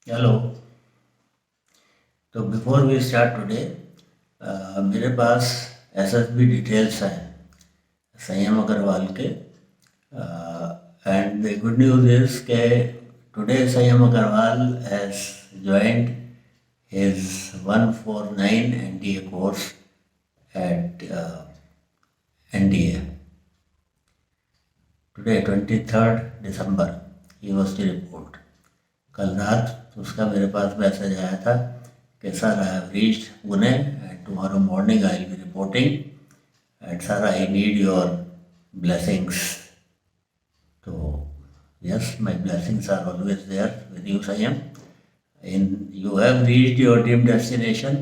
Hello. तो before we start today, मेरे पास SSB details हैं संयम अग्रवाल के। And the good news is के today Sanyam Agarwal has joined his 149 NDA course at NDA. Today 23rd December he was to report. कल रात उसका मेरे पास मैसेज आया था कि sir I have reached Pune and tomorrow morning I will be reporting and sir I need your blessings. तो yes, my blessings are always there with you Sanyam. In you have reached your dream destination,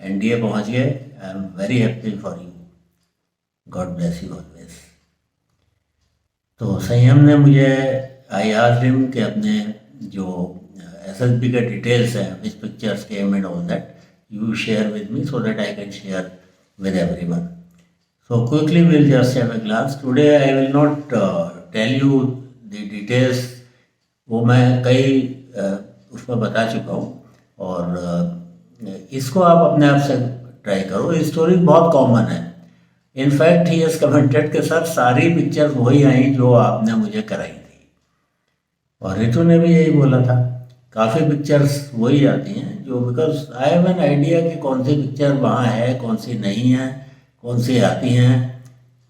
NDA पहुंच गए। I am very happy for you. God bless you always. तो संयम ने मुझे I asked him कि अपने जो SSB के डिटेल्स हैं, which pictures came and all that you share with me so that I can share with everyone. So quickly we'll just have a glance. Today I will not tell you the details, वो मैं कई उसमें बता चुका हूँ। और इसको आप अपने आप से ट्राई करो। ये स्टोरी बहुत कॉमन है। इनफैक्ट ही हैज़ कमेंटेड कि सर सारी पिक्चर्स वही आई जो आपने मुझे कराई थी। और रितु ने भी यही बोला था, काफ़ी पिक्चर्स वही आती हैं जो, because I have an idea कि कौन सी पिक्चर वहाँ है, कौन सी नहीं है, कौन सी आती हैं।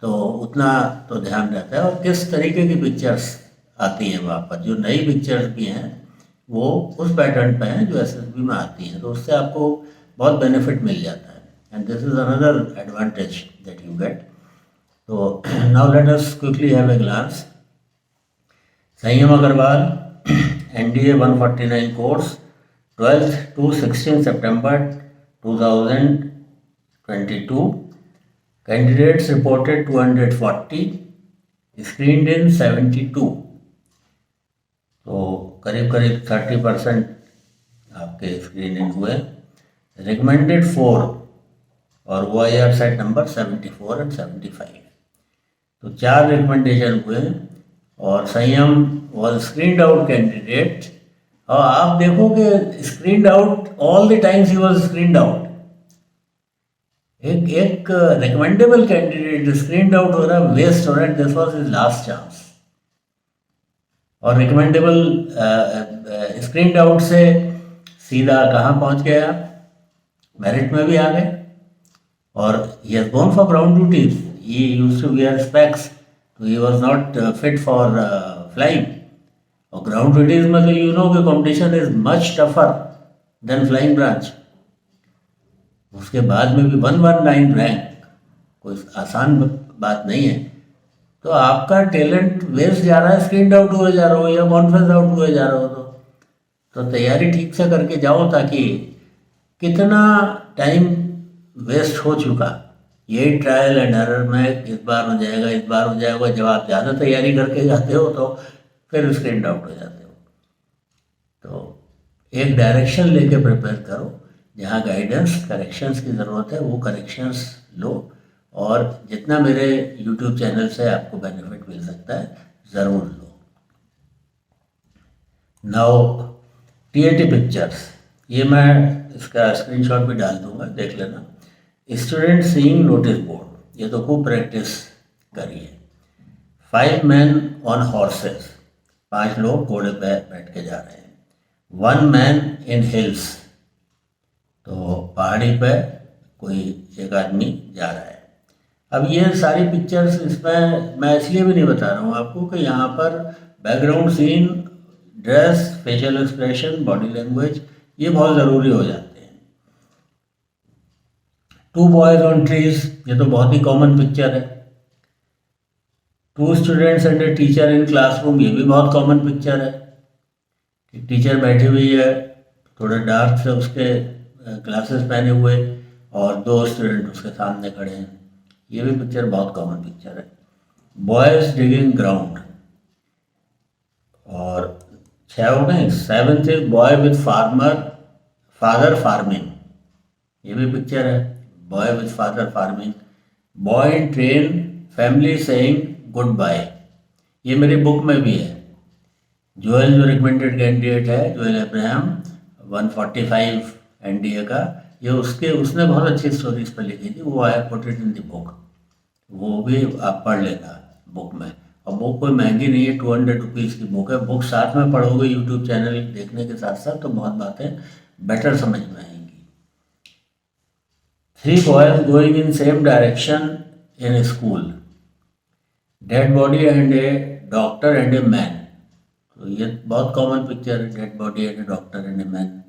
तो उतना तो ध्यान रहता है। और किस तरीके की पिक्चर्स आती हैं वहाँ पर, जो नई पिक्चर्स भी हैं वो उस पैटर्न पे हैं जो एसएसबी में आती हैं। तो उससे आपको बहुत बेनिफिट मिल जाता है। And this is another advantage that you get. तो now let us quickly have a glance. Sanyam Agarwal NDA 149 course, 12th to 16 September 2022. Candidates reported 240, screened in 72. तो करीब करीब 30% आपके स्क्रीनिंग हुए। रिकमेंडेड 4 और OIR सेट नंबर 74 एंड 75। तो 4 रिकमेंडेशन हुए और संयम वॉज स्क्रीन्ड आउट कैंडिडेट। और आप देखोगे screened out all the times he was screened out. एक रिकमेंडेबल कैंडिडेट स्क्रीन्ड आउट हो रहा है, वेस्ट हो रहा है। This was his last chance. और रिकमेंडेबल स्क्रीन्ड आउट से सीधा कहाँ पहुँच गया, मेरिट में भी आ गए। और he has gone for ground duties. He used to wear specs, तो he was not fit for flying. और ग्राउंड ड्यूटीज में तो यू नो कि competition is much tougher than flying branch. उसके बाद में भी 119 रैंक कोई आसान बात नहीं है। तो आपका टैलेंट वेस्ट जा रहा है, स्क्रीन आउट हुए जा रहा हो या कॉन्फ्रेंस आउट हुए जा रहा हो, तो तैयारी ठीक से करके जाओ, ताकि कितना टाइम वेस्ट हो चुका यही ट्रायल एंड एरर में, इस बार हो जाएगा, इस बार हो जाएगा। जब आप ज़्यादा तैयारी करके जाते हो तो फिर स्क्रीन आउट हो जाते हो। तो एक डायरेक्शन लेके प्रिपेयर करो। जहाँ गाइडेंस करेक्शंस की ज़रूरत है वो करेक्शंस लो। और जितना मेरे यूट्यूब चैनल से आपको बेनिफिट मिल सकता है ज़रूर लो। नाउ TAT पिक्चर्स, ये मैं इसका स्क्रीनशॉट भी डाल दूंगा, देख लेना। स्टूडेंट सीइंग नोटिस बोर्ड, ये तो खूब प्रैक्टिस करिए। 5 मैन ऑन हॉर्सेस, 5 लोग घोड़े पे बैठ के जा रहे हैं। 1 मैन इन हिल्स, तो पहाड़ी पे कोई एक आदमी जा रहा है। अब ये सारी पिक्चर्स, इसमें मैं इसलिए भी नहीं बता रहा हूँ आपको कि यहाँ पर background scene, dress, facial expression, body language ये बहुत ज़रूरी हो जाते हैं। 2 बॉयज ऑन ट्रीज, ये तो बहुत ही कॉमन पिक्चर है। 2 students and a teacher in classroom, ये भी बहुत कॉमन पिक्चर है। टीचर बैठी हुई है, थोड़े डार्क से उसके ग्लासेस पहने हुए, और 2 स्टूडेंट उसके सामने खड़े हैं। ये भी पिक्चर बहुत कॉमन पिक्चर है। बॉयज डिगिंग ग्राउंड, और 6 हो गए। 7th is boy with father farming, ये भी पिक्चर है। Boy with father farming. Boy in train, family saying good bye, ये मेरी बुक में भी है। जोएल जो रिकमेंडेड कैंडिडेट है, जोएल अब्राहम, 145 एनडीए का, ये उसने बहुत अच्छी स्टोरीज पर लिखी थी, वो I put it in the book, वो भी आप पढ़ लेना बुक में। और बुक कोई महंगी नहीं है, 200 रुपीज़ की बुक है। बुक साथ में पढ़ोगे यूट्यूब चैनल देखने के साथ साथ, तो बहुत बातें बेटर समझ में आएंगी। 3 boys going in same direction in school, dead body and a doctor and a man. तो ये बहुत कॉमन पिक्चर है, dead body and a doctor and a man,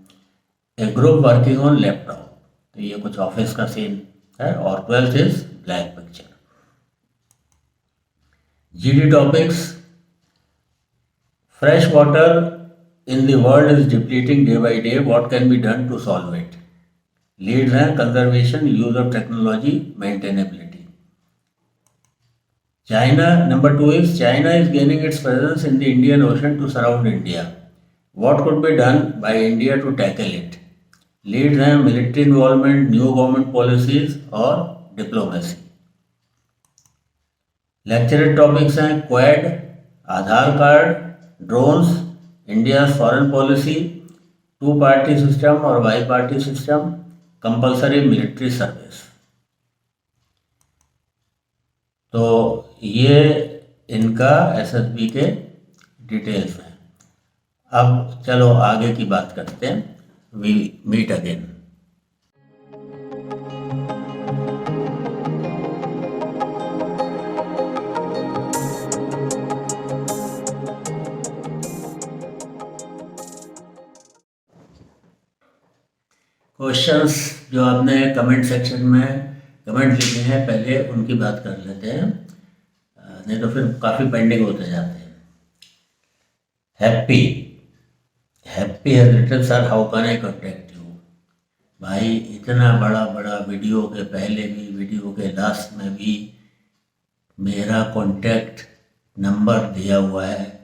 a group working on laptop. तो ये कुछ ऑफिस का scene है। और 12th is black picture. GD topics, fresh water in the world is depleting day by day, what can be done to solve it. Leads हैं conservation, use of technology, maintainability. China, number 2 is China is gaining its presence in the Indian Ocean to surround India. What could be done by India to tackle it? Leads हैं military involvement, new government policies और diplomacy. Lecture topics हैं Quad, आधार card, drones, India's foreign policy, two-party system और bi-party system, compulsory military service. तो ये इनका SSB के details हैं। अब चलो आगे की बात करते हैं। We meet again. क्वेश्चंस जो आपने कमेंट सेक्शन में कमेंट लिखे हैं, पहले उनकी बात कर लेते हैं, नहीं तो फिर काफ़ी पेंडिंग होते जाते हैं। Happy has written, sir how can I contact you. भाई इतना बड़ा बड़ा वीडियो के पहले भी, वीडियो के लास्ट में भी मेरा कॉन्टैक्ट नंबर दिया हुआ है,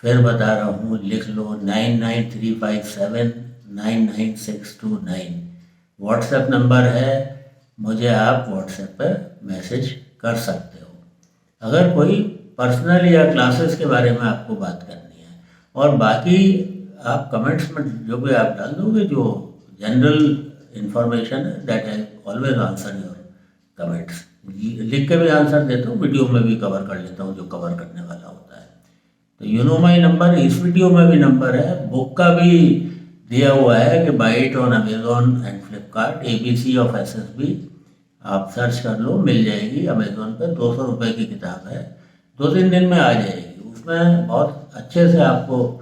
फिर बता रहा हूँ, लिख लो 9935799629 व्हाट्सएप नंबर है। मुझे आप व्हाट्सएप पर मैसेज कर सकते हो अगर कोई पर्सनल या क्लासेस के बारे में आपको बात करनी है। और बाकी आप कमेंट्स में जो भी आप डाल दोगे, जो जनरल इंफॉर्मेशन है, that I always answer your comments. लिख के भी आंसर देता हूँ, वीडियो में भी कवर कर लेता हूँ जो कवर करने वाला होता है। तो यू नो माई नंबर, इस वीडियो में भी नंबर है, बुक का भी दिया हुआ है कि by it on Amazon and Flipkart, ABC of SSB। आप सर्च कर लो, मिल जाएगी अमेजोन पे। 200 रुपये की किताब है, 2-3 दिन में आ जाएगी। उसमें बहुत अच्छे से आपको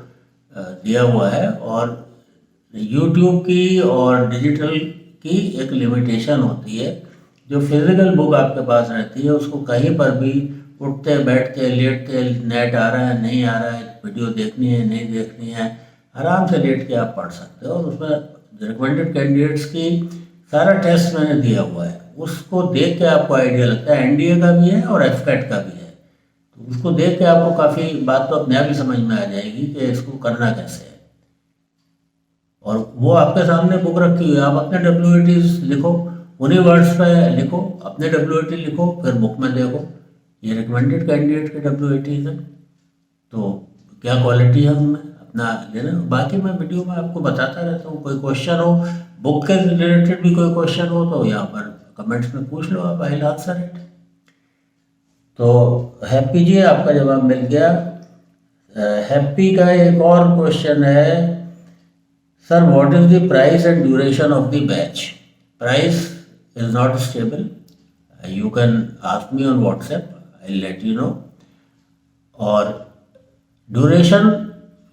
दिया हुआ है। और यूट्यूब की और डिजिटल की एक लिमिटेशन होती है, जो फिजिकल बुक आपके पास रहती है उसको कहीं पर भी उठते बैठते लेटते, नेट आ रहा है नहीं आ रहा है, वीडियो देखनी है नहीं देखनी है, आराम से लेट के आप पढ़ सकते हो। और उसमें रिकमेंडेड कैंडिडेट्स की सारा टेस्ट मैंने दिया हुआ है, उसको देख के आपको आइडिया लगता है। NDA का भी है और FCAT का भी है, तो उसको देख के आपको काफ़ी बात तो अपने आप ही समझ में आ जाएगी कि इसको करना कैसे है। और वो आपके सामने बुक रखी हुई है, आप अपने WATs लिखो, उन्हीं वर्ड्स पे लिखो, अपने WAT लिखो, फिर बुक में देखो। ये रिकमेंडेड कैंडिडेट के WATs हैं, तो क्या क्वालिटी है उनमें, अपना लेना। बाकी मैं वीडियो में आपको बताता रहता हूँ। कोई क्वेश्चन हो, बुक के रिलेटेड भी कोई क्वेश्चन हो, तो यहाँ पर कमेंट्स में पूछ लो, आप, आई विल आंसर इट। तो हैप्पी जी, आपका जवाब मिल गया। हैप्पी का एक और क्वेश्चन है, sir what is the price and duration of the batch. Price is not stable, you can ask me on WhatsApp, I will let you know. और duration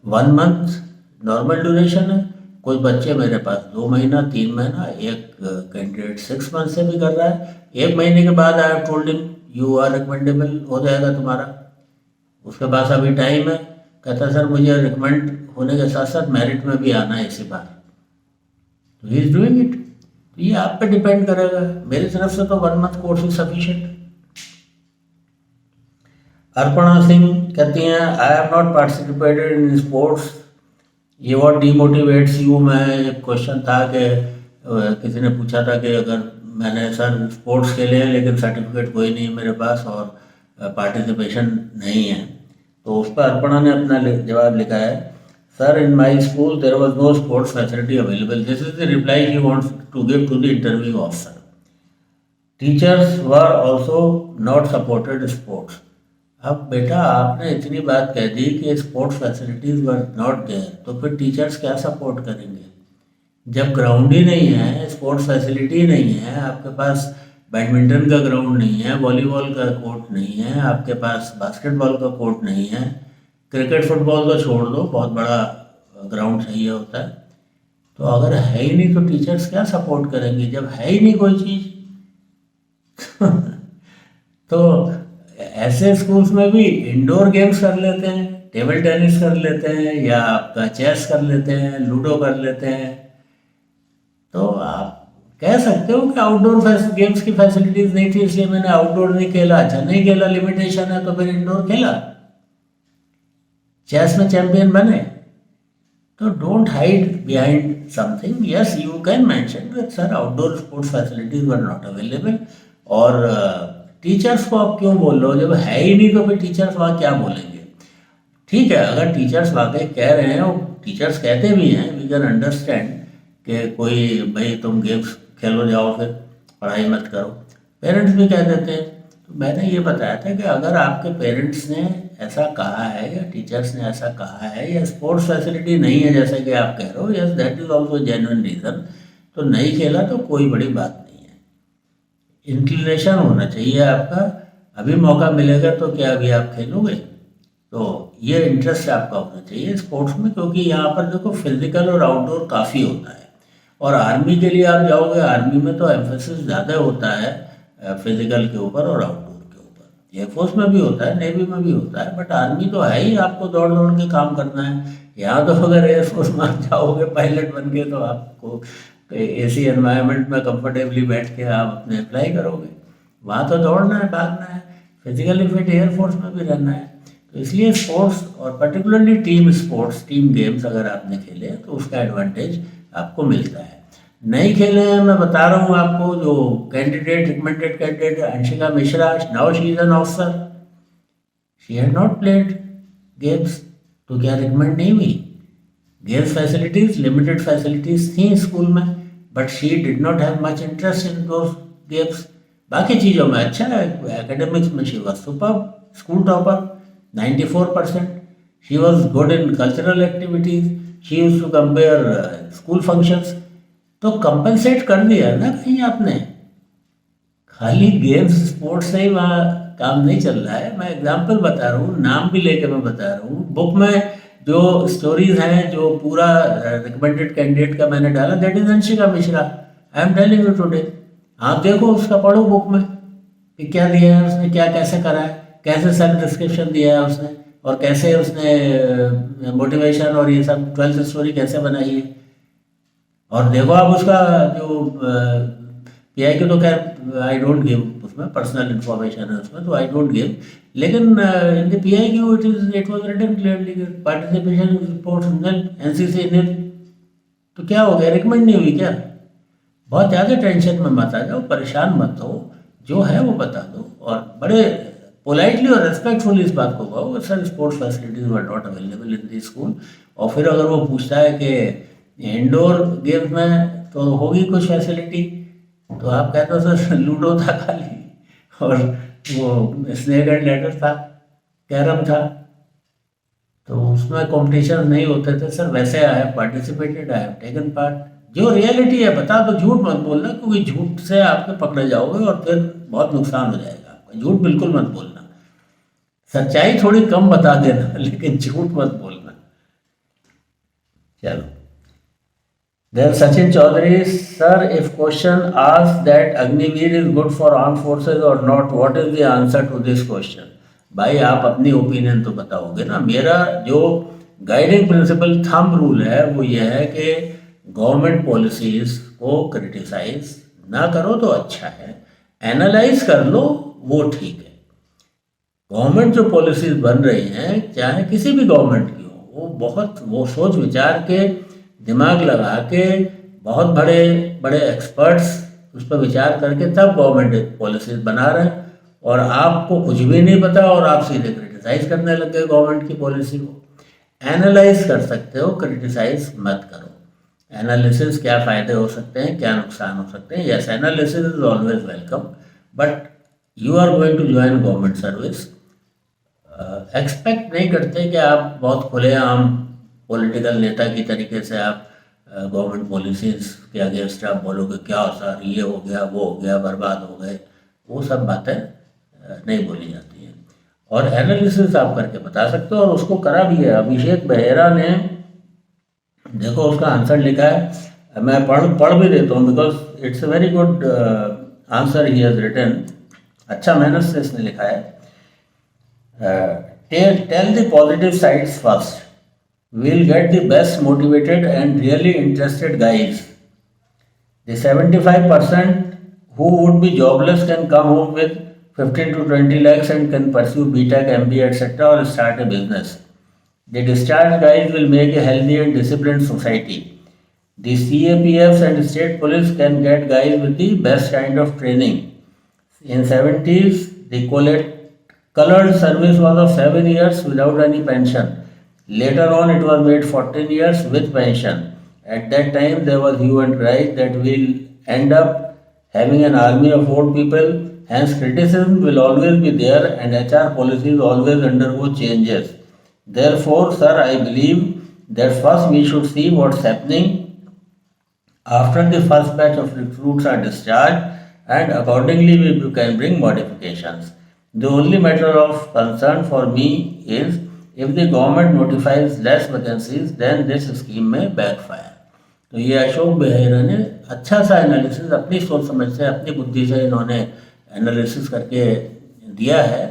1 month normal duration है। कुछ बच्चे मेरे पास 2 महीना 3 महीना, एक कैंडिडेट 6 मंथ से भी कर रहा है। 1 महीने के बाद I have told him you are recommendable, हो जाएगा तुम्हारा। उसके पास अभी टाइम है, कहता सर मुझे रिकमेंड होने के साथ साथ मेरिट में भी आना है इसी बार, तो ही इज डूइंग इट। तो ये आप पे डिपेंड करेगा, मेरी तरफ से तो 1 month course is sufficient. Arpana Singh कहती हैं, I have not participated in sports, ये व्हाट डीमोटिवेट्स यू। मैं एक क्वेश्चन था कि किसी ने पूछा था कि अगर मैंने सर स्पोर्ट्स खेले हैं लेकिन सर्टिफिकेट कोई नहीं मेरे पास और पार्टिसिपेशन नहीं है, तो उस पर अर्पणा ने अपना जवाब लिखा है, sir in my school there was no sports facility available, this is the reply he wants to give to the interview officer. Teachers were also not supported sports. अब बेटा आपने इतनी बात कह दी कि sports facilities were not there, तो फिर टीचर्स क्या सपोर्ट करेंगे जब ग्राउंड ही नहीं है, स्पोर्ट्स फैसिलिटी नहीं है, आपके पास बैडमिंटन का ग्राउंड नहीं है, वॉलीबॉल का कोर्ट नहीं है, आपके पास बास्केटबॉल का कोर्ट नहीं है, क्रिकेट फुटबॉल तो छोड़ दो, बहुत बड़ा ग्राउंड चाहिए होता है। तो अगर है ही नहीं तो टीचर्स क्या सपोर्ट करेंगे जब है ही नहीं कोई चीज़। तो ऐसे स्कूल्स में भी इंडोर गेम्स कर लेते हैं, टेबल टेनिस कर लेते हैं, या आपका चेस कर लेते हैं, लूडो कर लेते हैं। तो आप कह सकते हो कि आउटडोर गेम्स की फैसिलिटीज नहीं थी इसलिए मैंने आउटडोर नहीं खेला। अच्छा नहीं खेला, लिमिटेशन है, तो फिर इंडोर खेला, चेस में चैंपियन बने। तो don't hide behind something. Yes you can mention that sir outdoor sports facilities were not available. और टीचर्स को आप क्यों बोल रहे हो जब है ही नहीं, तो फिर टीचर्स वहाँ क्या बोलेंगे। ठीक है, अगर टीचर्स वाकई कह रहे हैं, और टीचर्स कहते भी हैं, वी कैन अंडरस्टैंड कि कोई भाई तुम गेम्स खेलो जाओ, फिर पढ़ाई मत करो, पेरेंट्स भी कह देते हैं। तो मैंने ये बताया था कि अगर आपके पेरेंट्स ने ऐसा कहा है या टीचर्स ने ऐसा कहा है या स्पोर्ट्स फैसिलिटी नहीं है जैसे कि आप कह रहे हो, yes that is also genuine reason, तो नहीं खेला तो कोई बड़ी बात नहीं है। इंक्लिनेशन होना चाहिए आपका, अभी मौका मिलेगा तो क्या अभी आप खेलोगे, तो ये इंटरेस्ट आपका होना चाहिए स्पोर्ट्स में, क्योंकि यहाँ पर देखो फिजिकल और आउटडोर काफ़ी होता है। और आर्मी के लिए आप जाओगे, आर्मी में तो एम्फेसिस ज़्यादा होता है फिजिकल के ऊपर और आउटडोर के ऊपर। एयरफोर्स में भी होता है, नेवी में भी होता है, बट आर्मी तो है ही, आपको दौड़ दौड़ के काम करना है। यहाँ तो अगर एयरफोर्स में जाओगे पायलट बन के, तो आपको एसी एनवायरनमेंट में कंफर्टेबली बैठ के आप अपने अप्लाई करोगे। वहाँ तो दौड़ना है, भागना है, फिजिकली फिट एयरफोर्स में भी रहना है। तो इसलिए स्पोर्ट्स और particularly team sports, team games अगर आपने खेले तो उसका एडवांटेज आपको मिलता है। नहीं खेले हैं, मैं बता रहा हूँ आपको, जो candidate recommended candidate Anshika Mishra, now she is an officer, she had not played games, तो क्या रिकमेंड नहीं हुई। गेम्स फैसिलिटीज, लिमिटेड फैसिलिटीज थी स्कूल में, but she did not have much interest in those games. बाकी चीज़ों में अच्छा है, एकेडमिक्स में she was super, school topper 94%, she was good in cultural activities, she used to compare school functions। तो compensate कर दिया ना कहीं आपने, खाली गेम्स स्पोर्ट्स से ही वहाँ काम नहीं चल रहा है। मैं एग्जांपल बता रहा हूँ, नाम भी लेके मैं बता रहा हूँ। बुक में जो स्टोरीज हैं, जो पूरा रिकमेंडेड कैंडिडेट का मैंने डाला, that is Anshika Mishra. I am telling you today, आप देखो उसका, पढ़ो बुक में कि क्या दिया है उसने, क्या कैसे करा है, कैसे सेल्फ डिस्क्रिप्शन दिया है उसने, और कैसे उसने मोटिवेशन और ये सब 12th स्टोरी कैसे बनाई है। और देखो आप उसका जो पीआई की, तो खैर आई डोंट गिव, उसमें पर्सनल इंफॉर्मेशन है उसमें, तो आई डोंट गिव। लेकिन इन द पीआई की it was written clearly participation in sports nil, NCC nil. तो क्या हो गया, रिकमेंड नहीं हुई क्या। बहुत ज़्यादा टेंशन में मत आ जाओ, परेशान मत हो, जो है वो बता दो, और बड़े पोलाइटली और रेस्पेक्टफुली इस बात को कहो, sir sports facilities were not available in the school. और फिर अगर वो पूछता है कि इंडोर गेम्स में तो होगी कुछ फैसिलिटी, तो आप कहते हो सर लूडो था खाली, और वो स्नेक एंड लैडर था, कैरम था, तो उसमें कॉम्पिटिशन नहीं होते थे सर। वैसे I have participated, I have taken part. जो रियलिटी है बता दो, झूठ मत बोलना, क्योंकि झूठ से आपके पकड़े जाओगे और फिर बहुत नुकसान हो जाएगा आपका। झूठ बिल्कुल मत बोलना, सच्चाई थोड़ी कम बता देना, लेकिन झूठ मत बोलना। चलो, then Sachin Chaudhary, sir if question ask that Agniveer is good for arm forces और not, what is the answer to this question. भाई आप अपनी ओपिनियन तो बताओगे ना। मेरा जो गाइडिंग प्रिंसिपल थंब रूल है वो ये है कि गवर्नमेंट पॉलिसीज को क्रिटिसाइज ना करो तो अच्छा है, एनालाइज कर लो वो ठीक है। गवर्नमेंट जो पॉलिसीज बन रही हैं, चाहे किसी भी गवर्नमेंट की हो, वो सोच विचार के, दिमाग लगा के, बहुत बड़े बड़े एक्सपर्ट्स उस पर विचार करके तब गवर्नमेंट पॉलिसीज बना रहे हैं, और आपको कुछ भी नहीं पता और आप सीधे क्रिटिसाइज क्रिटिसाइज करने लग गए गवर्नमेंट की पॉलिसी को। एनालाइज कर सकते हो, क्रिटिसाइज मत करो। एनालिसिस क्या फ़ायदे हो सकते हैं, क्या नुकसान हो सकते हैं। Yes, analysis is always welcome, but you are going to join government service. Expect नहीं करते कि आप बहुत खुलेआम पॉलिटिकल नेता की तरीके से आप गवर्नमेंट पॉलिसीज़ के अगेंस्ट आप बोलोगे क्या सर ये हो गया वो हो गया बर्बाद हो गए। वो सब बातें नहीं बोली जाती हैं। और एनालिसिस आप करके बता सकते हो, और उसको करा भी है। अभिषेक बेहरा ने, देखो उसका आंसर लिखा है, मैं पढ़ भी देता हूँ because it's a very good answer he has written. अच्छा मेहनत से इसने लिखा है। Tell the positive sides first, we'll get the best motivated and really interested guys. The 75% who would be jobless can come home with 15 to 20 lakhs and can pursue BTech, MBA, etc. or start a business. The discharged guys will make a healthy and disciplined society. The CAPFs and state police can get guys with the best kind of training. In 70s, the colored service was of 7 years without any pension. Later on, it was made 14 years with pension. At that time, there was hue and cry that we'll end up having an army of old people. Hence, criticism will always be there, and HR policies always undergo changes. Therefore, sir, I believe that first we should see what's happening after the first batch of recruits are discharged, and accordingly we can bring modifications. The only matter of concern for me is if the government notifies less vacancies, then this scheme may backfire. तो ये अशोक बेहरा ने अच्छा सा analysis अपनी सोच समझ से, अपनी बुद्धि से इन्होंने एनालिसिस करके दिया है।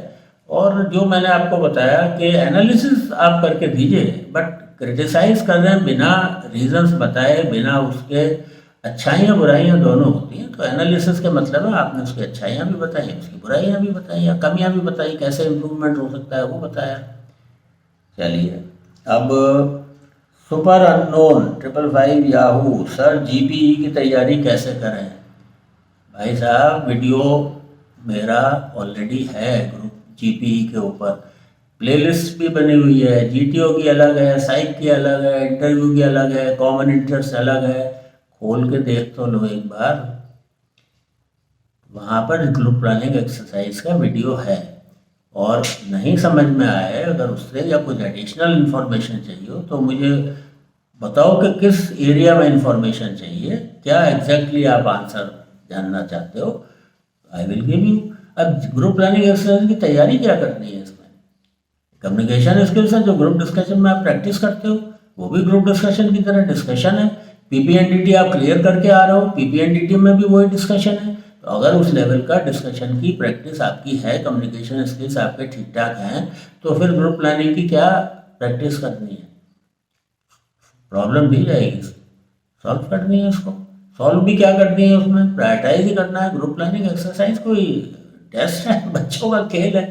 और जो मैंने आपको बताया कि एनालिसिस आप करके दीजिए, बट क्रिटिसाइज कर रहे हैं बिना रीजंस बताए, बिना उसके अच्छाइयाँ बुराइयाँ दोनों होती हैं। तो एनालिसिस के मतलब है आपने उसकी अच्छाइयाँ भी बताई, उसकी बुराइयाँ भी बताई, या कमियाँ भी बताई, कैसे इम्प्रूवमेंट हो सकता है वो बताया। चलिए अब super unknown 555 Yahoo, sir GPE की तैयारी कैसे करें? भाई साहब वीडियो मेरा ऑलरेडी है ग्रुप जीपीई के ऊपर, प्लेलिस्ट भी बनी हुई है। जीटीओ की अलग है, साइक की अलग है, इंटरव्यू की अलग है, कॉमन इंटरेस्ट अलग है। खोल के देख तो लो एक बार, वहाँ पर ग्रुप प्लानिंग एक्सरसाइज का वीडियो है। और नहीं समझ में आए अगर उससे, या कुछ एडिशनल इन्फॉर्मेशन चाहिए हो, तो मुझे बताओ कि किस एरिया में इन्फॉर्मेशन चाहिए, क्या एग्जैक्टली आप आंसर जानना चाहते हो, आई विल गिव यू। अब ग्रुप प्लानिंग एक्सरसाइज की तैयारी क्या करनी है? इसमें कम्युनिकेशन स्किल्स है, जो ग्रुप डिस्कशन में आप प्रैक्टिस करते हो, वो भी ग्रुप डिस्कशन की तरह डिस्कशन है। पीपीएनडीटी आप क्लियर करके आ रहे हो, पीपीएनडीटी में भी वही डिस्कशन है। तो अगर उस लेवल का डिस्कशन की प्रैक्टिस आपकी है, कम्युनिकेशन स्किल्स आपके ठीक ठाक हैं, तो फिर ग्रुप प्लानिंग की क्या प्रैक्टिस करनी है? प्रॉब्लम दी जाएगी, सॉल्व करनी है उसको। सॉल्व भी क्या करनी है, उसमें प्रायोरिटाइज ही करना है। ग्रुप प्लानिंग एक्सरसाइज कोई टेस्ट है, बच्चों का खेल है।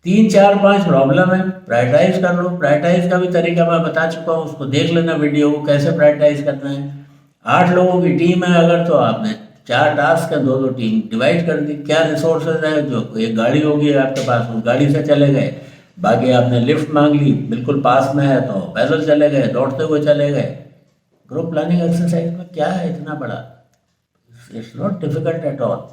3 4 5 प्रॉब्लम है, प्रायोरिटाइज कर लो। प्रायोरिटाइज का भी तरीका मैं बता चुका हूँ, उसको देख लेना वीडियो को, कैसे प्रायोरिटाइज करना है। 8 लोगों की टीम है अगर, तो आपने 4 टास्क है, 2 टीम डिवाइड कर दी। क्या रिसोर्सेज है, जो एक गाड़ी होगी आपके पास, उस गाड़ी से चले गए। बाकी आपने लिफ्ट मांग ली, बिल्कुल पास में है तो पैदल चले गए, दौड़ते हुए चले गए। ग्रुप प्लानिंग एक्सरसाइज में क्या है इतना बड़ा? It's not difficult at all.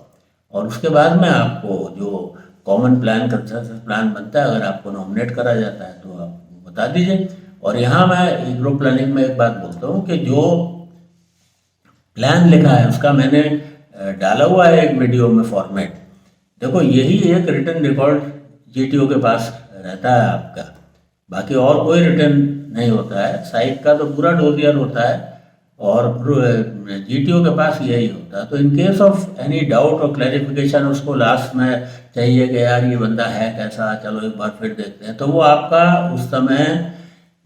और उसके बाद में आपको जो कॉमन प्लान कंसेंसस प्लान बनता है, अगर आपको नॉमिनेट करा जाता है तो आप बता दीजिए। और यहाँ मैं ग्रुप प्लानिंग में एक बात बोलता हूँ कि जो प्लान लिखा है उसका मैंने डाला हुआ है एक वीडियो में फॉर्मेट। देखो यही एक रिटन रिकॉर्ड जीटीओ के पास रहता है आपका, बाकी और कोई रिटर्न नहीं होता है। साइट का तो पूरा डोजियर होता है, और जीटीओ के पास यही होता है। तो in case of any doubt और क्लैरिफिकेशन उसको लास्ट में चाहिए कि यार ये बंदा है कैसा, चलो एक बार फिर देखते हैं, तो वो आपका उस समय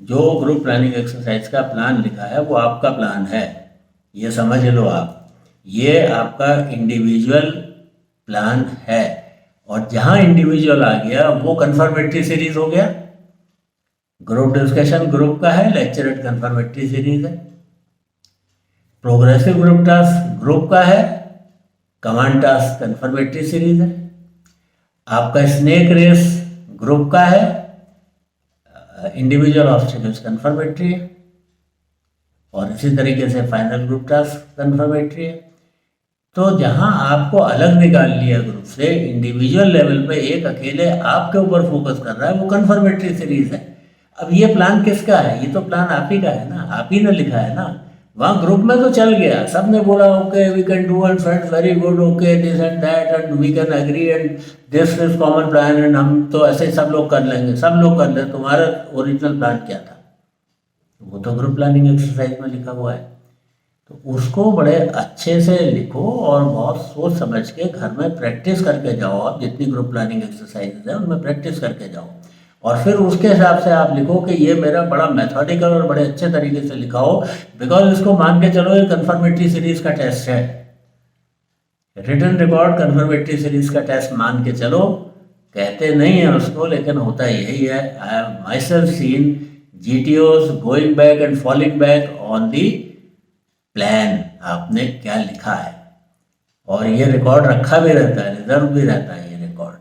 जो ग्रुप प्लानिंग एक्सरसाइज का प्लान लिखा है वो आपका प्लान है, ये समझ लो आप। ये आपका इंडिविजुअल प्लान है, और जहाँ इंडिविजुअल आ गया वो कन्फर्मेटरी सीरीज हो गया। ग्रुप डिस्कशन ग्रुप का है, लेक्चर एट कन्फर्मेटरी सीरीज है। प्रोग्रेसिव ग्रुप टास्क ग्रुप का है, कमांड टास्क कन्फर्मेटरी सीरीज है। आपका स्नेक रेस ग्रुप का है, इंडिविजुअल ऑब्स्टिकल्स कन्फर्मेटरी है, और इसी तरीके से फाइनल ग्रुप टास्क कन्फर्मेटरी है। तो जहां आपको अलग निकाल लिया ग्रुप से, इंडिविजुअल लेवल पे एक अकेले आपके ऊपर फोकस कर रहा है, वो कन्फर्मेटरी सीरीज है। अब ये प्लान किसका है? ये तो प्लान आप ही का है ना, आप ही ने लिखा है ना। वहाँ ग्रुप में तो चल गया, सब ने बोला okay we can do and friends very good, okay this and that and we can agree and this is common plan and हम तो ऐसे सब लोग कर लेंगे, सब लोग कर ले। तुम्हारा ओरिजिनल प्लान क्या था? वो तो ग्रुप प्लानिंग एक्सरसाइज में लिखा हुआ है। तो उसको बड़े अच्छे से लिखो और बहुत सोच समझ के घर में प्रैक्टिस करके जाओ। आप जितनी ग्रुप प्लानिंग एक्सरसाइजेज है उनमें प्रैक्टिस करके जाओ, और फिर उसके हिसाब से आप लिखो कि ये मेरा बड़ा मेथोडिकल और बड़े अच्छे तरीके से लिखा हो। बिकॉज इसको मान के चलो ये कन्फर्मेटरी सीरीज का टेस्ट है, रिटन रिकॉर्ड कन्फर्मेटरी सीरीज का टेस्ट मान के चलो। कहते नहीं है उसको, लेकिन होता यही है। I have myself seen GTOs going back and falling back on the plan, आपने क्या लिखा है। और ये रिकॉर्ड रखा भी रहता है, रिजर्व भी रहता है ये रिकॉर्ड।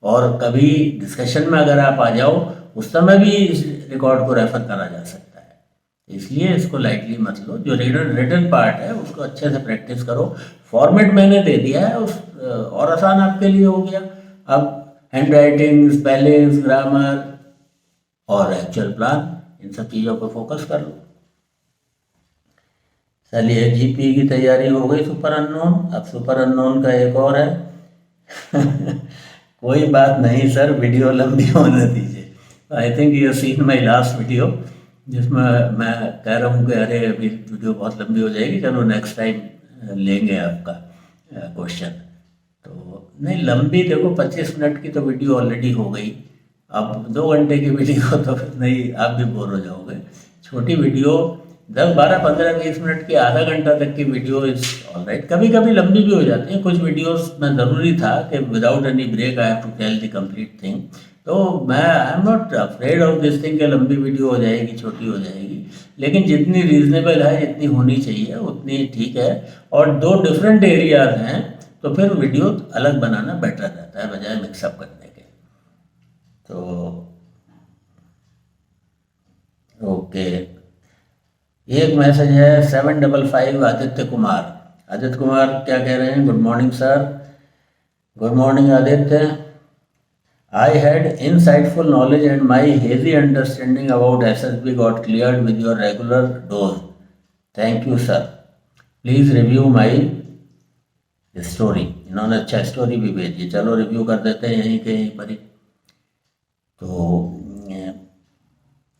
और कभी डिस्कशन में अगर आप आ जाओ उस समय भी इस रिकॉर्ड को रेफर करा जा सकता है। इसलिए इसको लाइटली मत लो। जो रिटन पार्ट है उसको अच्छे से प्रैक्टिस करो। फॉर्मेट मैंने दे दिया है, उस और आसान आपके लिए हो गया। अब हैंड राइटिंग, स्पेलिंग्स, ग्रामर और एक्चुअल प्लान, इन सब चीज़ों पर फोकस कर लो। चलिए, GP की तैयारी हो गई सुपर अननोन। अब सुपर अननोन का एक और है कोई बात नहीं सर, वीडियो लंबी होने दीजिए। I think you seen my last video, जिसमें मैं कह रहा हूँ कि अरे अभी वीडियो बहुत लंबी हो जाएगी, चलो नेक्स्ट टाइम लेंगे आपका क्वेश्चन। तो नहीं लंबी, देखो 25 मिनट की तो वीडियो ऑलरेडी हो गई। अब 2 घंटे की वीडियो तो फिर नहीं, आप भी बोर हो जाओगे। छोटी वीडियो 10, 12, 15, 20 मिनट की, आधा घंटा तक की वीडियो इज ऑल राइट। कभी कभी लंबी भी हो जाती है। कुछ वीडियोस में ज़रूरी था कि without any break I have to tell the complete thing. तो मैं I am not afraid of this thing कि लंबी वीडियो हो जाएगी, छोटी हो जाएगी, लेकिन जितनी रीजनेबल है, जितनी होनी चाहिए उतनी ठीक है। और 2 डिफरेंट एरियाज हैं तो फिर वीडियो अलग बनाना बेटर रहता है बजाय मिक्सअप करने के। तो ओके, एक मैसेज है 755 आदित्य कुमार। आदित्य कुमार क्या कह रहे हैं? Good morning sir. Good morning Aditya. I had insightful knowledge and my hazy understanding about SSB got cleared with your regular dose. Thank you sir. Please review my story. इन्होंने अच्छा स्टोरी भी भेजी, चलो रिव्यू कर देते हैं यहीं के यहीं पर ही। तो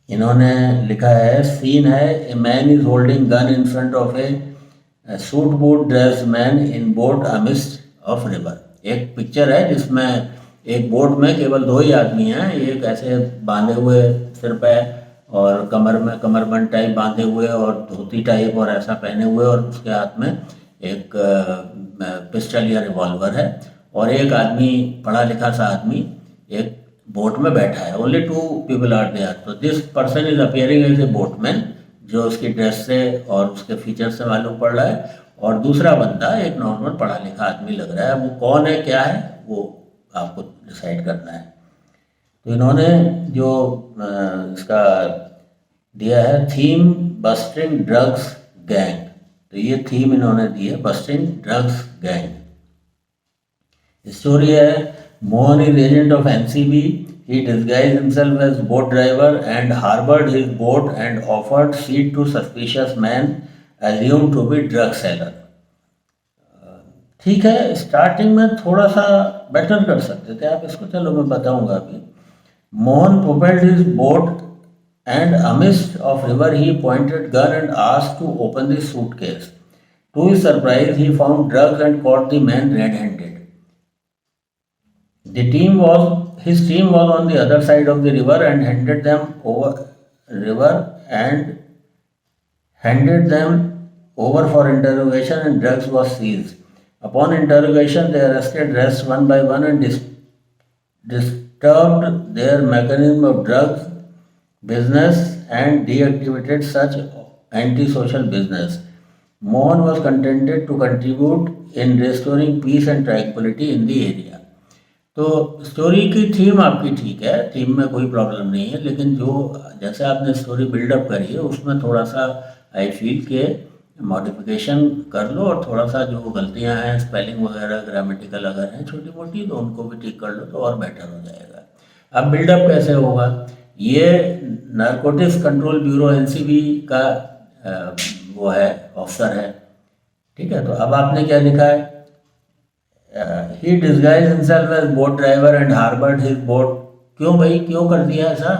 इन्होंने लिखा है, सीन है a man is holding gun in front of A suit boot dress man in boat amidst of river. एक पिक्चर है जिसमें एक बोट में केवल 2 ही आदमी हैं, एक ऐसे बांधे हुए सिर पे और कमर में कमरबंद टाइप बांधे हुए और धोती टाइप और ऐसा पहने हुए, और उसके हाथ में एक पिस्टल या रिवॉल्वर है, और एक आदमी, पढ़ा लिखा सा आदमी, एक बोट में बैठा है। Only 2 people are there. तो this person is appearing as a boatman, जो उसकी ड्रेस से और उसके फीचर से मालूम पड़ रहा है, और दूसरा बंदा एक नॉर्मल पढ़ा लिखा आदमी लग रहा है। वो कौन है, क्या है, वो आपको डिसाइड करना है। तो इन्होंने जो इसका दिया है थीम, बस्टिंग ड्रग्स गैंग। तो ये थीम इन्होंने दी है, बस्टिंग ड्रग्स गैंग। स्टोरी है, Mohan is agent of NCB. He disguised himself as boat driver and harbored his boat and offered seat to suspicious man assumed to be drug seller. ठीक है, starting में थोड़ा सा better कर सकते थे आप इसको, चलो मैं बताऊंगा अभी। Mohan propelled his boat and amidst of river he pointed gun and asked to open the suitcase. To his surprise, he found drugs and caught the man red-handed. His team was on the other side of the river and handed them over for interrogation, and drugs was seized. Upon interrogation, they arrested rest one by one and disturbed their mechanism of drugs business and deactivated such antisocial business. Mohan was contented to contribute in restoring peace and tranquility in the area. तो story की theme आपकी ठीक है, theme में कोई problem नहीं है, लेकिन जो जैसे आपने स्टोरी बिल्डअप करी है उसमें थोड़ा सा आई फील के मॉडिफिकेशन कर लो, और थोड़ा सा जो गलतियां हैं स्पेलिंग वगैरह ग्रामेटिकल अगर हैं छोटी मोटी तो उनको भी ठीक कर लो तो और बेटर हो जाएगा। अब बिल्डअप कैसे होगा? ये नारकोटिक्स कंट्रोल ब्यूरो एनसीबी का वो है, ऑफिसर है, ठीक है। तो अब आपने क्या लिखा है? He disguise himself as boat driver and harboured his boat. क्यों भाई, क्यों कर दिया ऐसा?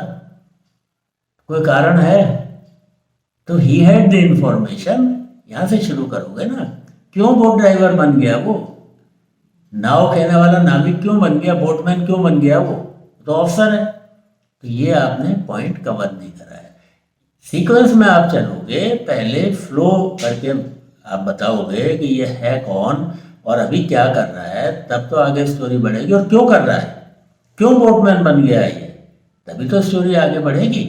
कोई कारण है? तो ही हैड द इंफॉर्मेशन, यहां से शुरू करोगे ना। क्यों बोट ड्राइवर बन गया वो? नाव कहने वाला नाविक क्यों बन गया? बोटमैन क्यों बन गया वो? तो ऑफिसर है। तो ये आपने पॉइंट कवर नहीं करा है। सीक्वेंस में आप चलोगे, पहले फ्लो करके आप बताओगे कि ये है कौन और अभी क्या कर रहा है, तब तो आगे स्टोरी बढ़ेगी। और क्यों कर रहा है, क्यों बोटमैन बन गया है ये, तभी तो स्टोरी आगे बढ़ेगी।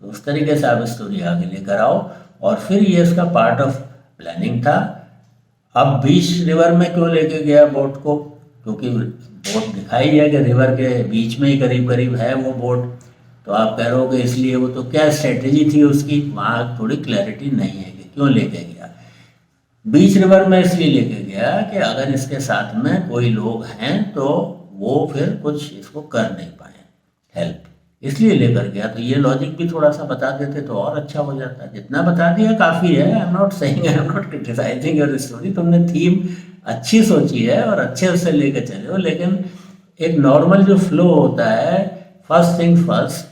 तो उस तरीके से आप स्टोरी आगे लेकर आओ। और फिर ये इसका पार्ट ऑफ प्लानिंग था। अब बीच रिवर में क्यों लेके गया बोट को? क्योंकि बोट दिखाई है कि रिवर के बीच में ही करीब करीब है वो बोट। तो आप कह रहे हो कि इसलिए, वो तो क्या स्ट्रेटेजी थी उसकी, वहाँ थोड़ी क्लैरिटी नहीं है कि क्यों लेके गया। बीच रिवर में इसलिए लेके गया कि अगर इसके साथ में कोई लोग हैं तो वो फिर कुछ इसको कर नहीं पाए हेल्प, इसलिए लेकर गया। तो ये लॉजिक भी थोड़ा सा बता देते तो और अच्छा हो जाता। जितना बता दिया काफ़ी है। I am not saying, I am not criticising your story. तुमने थीम अच्छी सोची है और अच्छे उससे लेकर चले हो, लेकिन एक नॉर्मल जो फ्लो होता है, फर्स्ट थिंग फर्स्ट,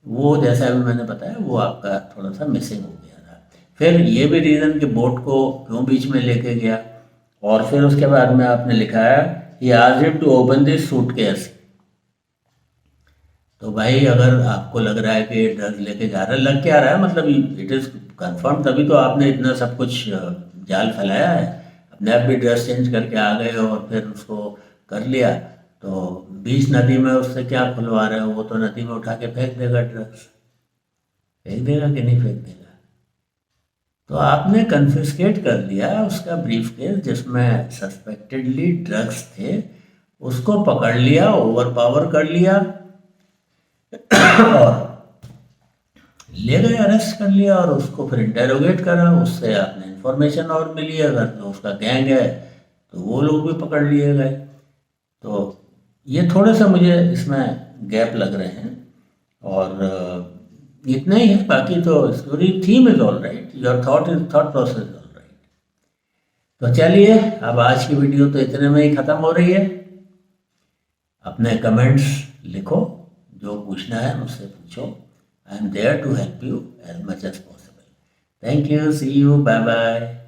वो जैसा अभी मैंने बताया वो आपका थोड़ा सा मिसिंग हो गया था। फिर ये भी रीज़न कि बोट को क्यों बीच में लेके गया। और फिर उसके बाद में आपने लिखा है he asked him to open this suitcase. तो भाई अगर आपको लग रहा है कि ड्रग्स लेके जा रहा है, लग क्या रहा है मतलब इट इज़ कंफर्म, तभी तो आपने इतना सब कुछ जाल फैलाया है। अपने आप भी ड्रेस चेंज करके आ गए और फिर उसको कर लिया। तो बीच नदी में उससे क्या खुलवा रहे हो? वो तो नदी में उठा के फेंक देगा ड्रग्स। फेंक देगा कि नहीं फेंक देगा? तो आपने कन्फिस्केट कर लिया उसका ब्रीफ केस जिसमें सस्पेक्टेडली ड्रग्स थे, उसको पकड़ लिया, ओवर पावर कर लिया और ले गए, अरेस्ट कर लिया। और उसको फिर इंटेरोगेट करा, उससे आपने इंफॉर्मेशन और मिली। अगर जो उसका गैंग है तो वो लोग भी पकड़ लिए गए। तो ये थोड़े से मुझे इसमें गैप लग रहे हैं। और इतना ही है, बाकी तो story theme is all right, your thought process is all right. तो चलिए, अब आज की वीडियो तो इतने में ही ख़त्म हो रही है। अपने कमेंट्स लिखो, जो पूछना है मुझसे पूछो। I am there to help you as much as possible. Thank you, see you, bye bye.